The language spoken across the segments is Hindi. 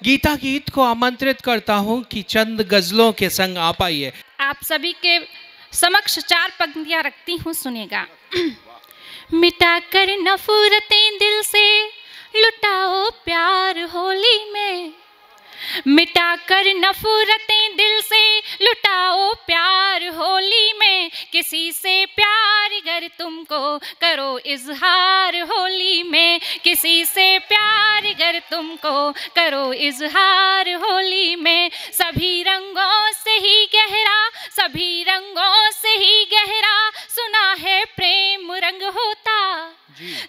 गीता गीत को आमंत्रित करता हूं कि चंद गजलों के संग आप आइए। आप सभी के समक्ष 4 पंक्तियां रखती हूँ, सुनेगा। मिटा कर नफरतें दिल से लुटाओ प्यार होली में, मिटा कर नफरतें दिल से लुटाओ प्यार होली में। किसी से प्यार अगर तुमको करो इजहार होली में, किसी से प्यार अगर तुमको करो इजहार होली में। सभी रंगों से ही गहरा, सभी रंगों से ही गहरा सुना है प्रेम रंग होता,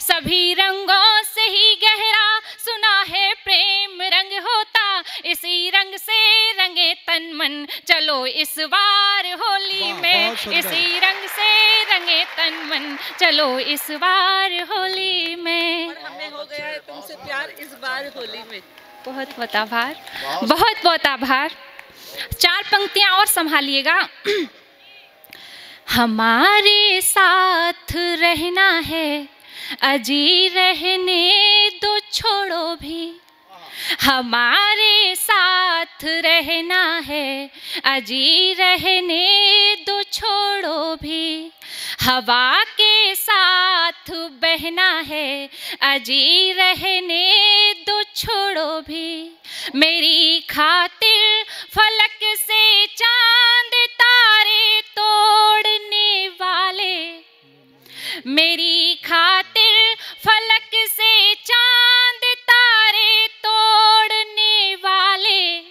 सभी रंगों से ही गहरा सुना है प्रेम रंग होता। इसी रंग से रंगे तन मन चलो इस बार होली में, इसी रंग से रंगे तन मन चलो इस बार होली में। और हमें हो गया है तुमसे प्यार इस बार होली में। बहुत बहुत आभार, बहुत बहुत आभार। 4 पंक्तियां और संभालिएगा। हमारे साथ रहना है अजी रहने दो छोड़ो भी, हमारे साथ रहना है अजी रहने दो छोड़ो भी। हवा के साथ बहना है अजी रहने दो छोड़ो भी। मेरी खातिर फलक से चांद तारे तोड़ने वाले, मेरी खातिर फलक से चांद तारे तोड़ने वाले।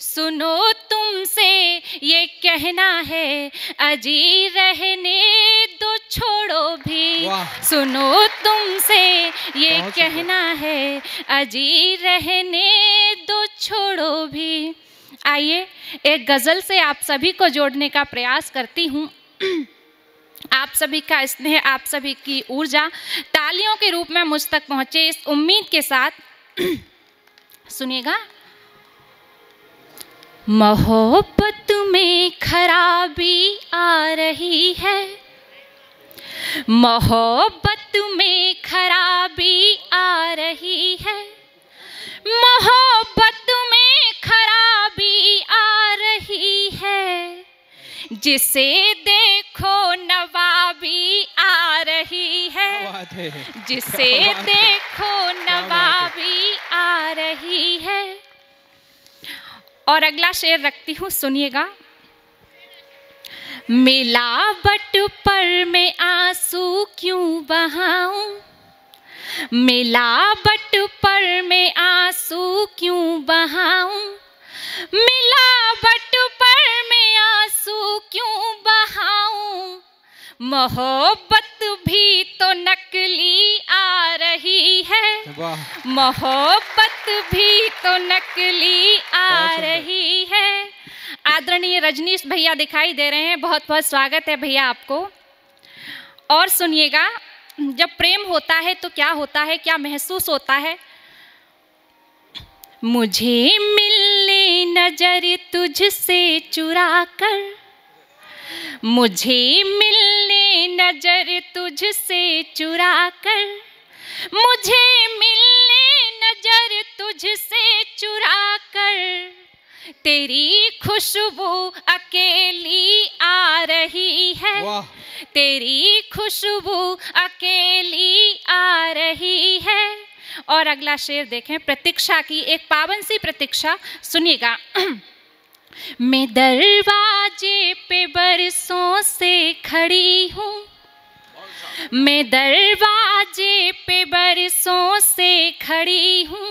सुनो तुमसे ये कहना है अजी रहने दो छोड़ो भी, सुनो तुमसे ये कहना है अजी रहने दो छोड़ो भी। आइए एक गज़ल से आप सभी को जोड़ने का प्रयास करती हूँ। आप सभी का स्नेह, आप सभी की ऊर्जा तालियों के रूप में मुझ तक पहुँचे इस उम्मीद के साथ सुनिएगा। मोहब्बत में खराबी आ रही है, मोहब्बत में खराबी आ रही है, मोहब्बत में खराबी आ रही है। जिसे देखो नवाबी आ रही है, जिसे देखो नवाबी आ रही है। और अगला शेर रखती हूँ, सुनिएगा। मिलावट पर मैं आंसू क्यों बहाऊं, मिलावट पर मैं आंसू क्यों बहाऊं, मिलावट पर मैं आंसू क्यों बहाऊं। मोहब्बत भी तो नकली आ रही है, मोहब्बत भी तो नकली आ रही है। आदरणीय रजनीश भैया दिखाई दे रहे हैं, बहुत बहुत स्वागत है भैया आपको। और सुनिएगा, जब प्रेम होता है तो क्या होता है, क्या महसूस होता है। मुझे मिलने नजर तुझसे चुरा कर, मुझे मिलने नजर तुझसे चुरा कर, मुझे मिलने नजर तुझसे चुरा कर। तेरी खुशबू अकेली आ रही है, तेरी खुशबू अकेली आ रही है। और अगला शेर देखें, प्रतीक्षा की एक पावन सी प्रतीक्षा, सुनिएगा। मैं दरवाजे पे बरसों से खड़ी हूँ, मैं दरवाजे पे बरसों से खड़ी हूँ,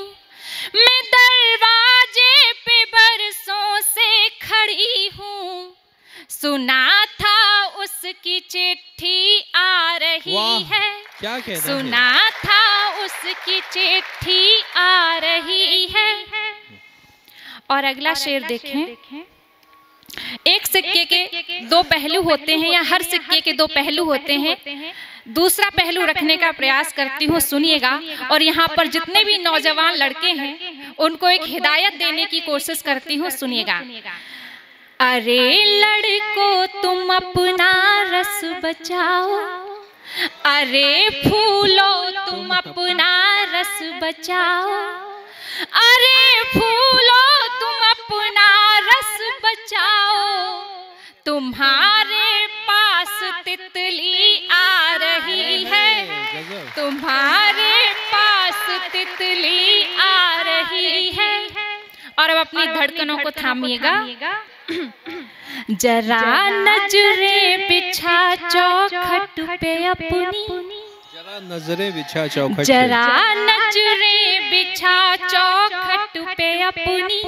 मैं दरवाजे पे बरसों से खड़ी हूँ। सुना था उसकी चिट्ठी आ रही है, क्या कहना है? सुना था उसकी चिट्ठी आ रही है। और अगला शेर देखें। एक सिक्के के 2 पहलू होते हैं, या हर सिक्के के 2 पहलू होते हैं। दूसरा पहलू रखने का प्रयास करती हूँ, सुनिएगा। और यहाँ पर जितने भी नौजवान लड़के हैं उनको एक हिदायत देने की कोशिश करती हूँ, सुनिएगा। अरे लड़कों तुम अपना रस बचाओ, अरे फूलों तुम अपना रस बचाओ, अरे फूलो तुम अपना रस बचाओ, तुम्हारे पास तितली आ रही है, तुम्हारे पास तितली आ रही है। और अब अपनी धड़कनों को थामिएगा। जरा नजरें बिछा चौखट पे अपनी, जरा नजरें बिछा चौखट, जरा नजरें बिछा चौखट पे अपनी,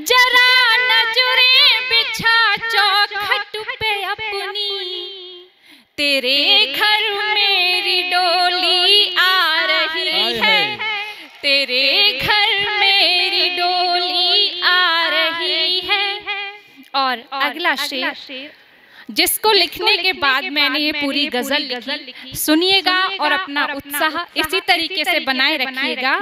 जरा नजरें बिछा चौखट पे अपनी, तेरे घर मेरी डोली आ रही है, तेरे घर मेरी डोली आ रही है। और अगला शेर जिसको लिखने के बाद मैंने ये पूरी गजल लिखी, सुनिएगा और अपना उत्साह इसी तरीके से बनाए रखिएगा।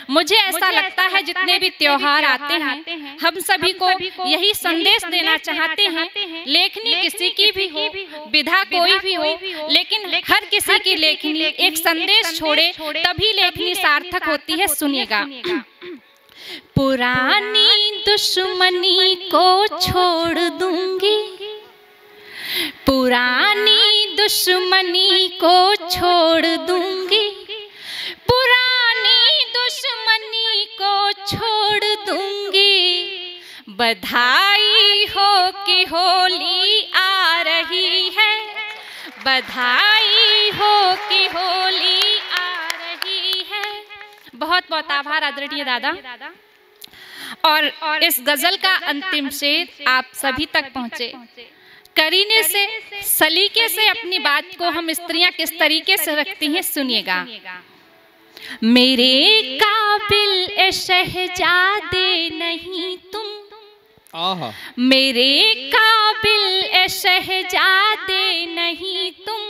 मुझे ऐसा लगता है जितने भी त्योहार आते हैं हम सभी को यही संदेश देना चाहते हैं, लेखनी किसी की भी हो, विधा कोई भी हो, लेकिन हर किसी की लेखनी एक संदेश छोड़े तभी लेखनी सार्थक होती है। सुनिएगा। पुरानी दुश्मनी को छोड़ दूंगी, पुरानी दुश्मनी को छोड़ दूंगी, पुरानी दुश्मनी को छोड़ दूंगी, बधाई हो कि होली आ रही है, बधाई हो कि होली आ रही है। बहुत बहुत आभार आदरणीय दादा। और इस गजल का अंतिम शेर आप सभी तक पहुंचे। करीने से सलीके से अपनी बात को हम स्त्रियां किस तरीके से रखती हैं, सुनिएगा। मेरे काबिल ए शहजादे नहीं तुम, मेरे काबिल ए शहजादे नहीं तुम,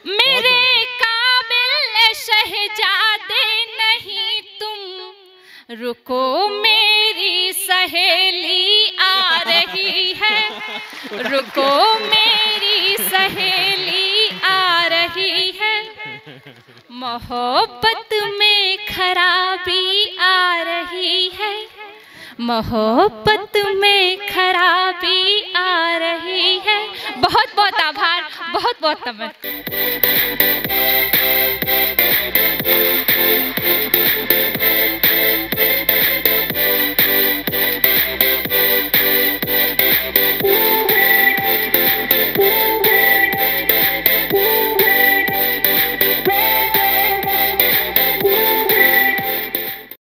मेरे काबिल ए शहजादे नहीं तुम, रुको मेरी सहेली आ रही है, रुको मेरी सहेली आ रही है, मोहब्बत में खराबी आ रही है, मोहब्बत में खराबी आ रही है। बहुत बहुत आभार, बहुत बहुत धन्यवाद।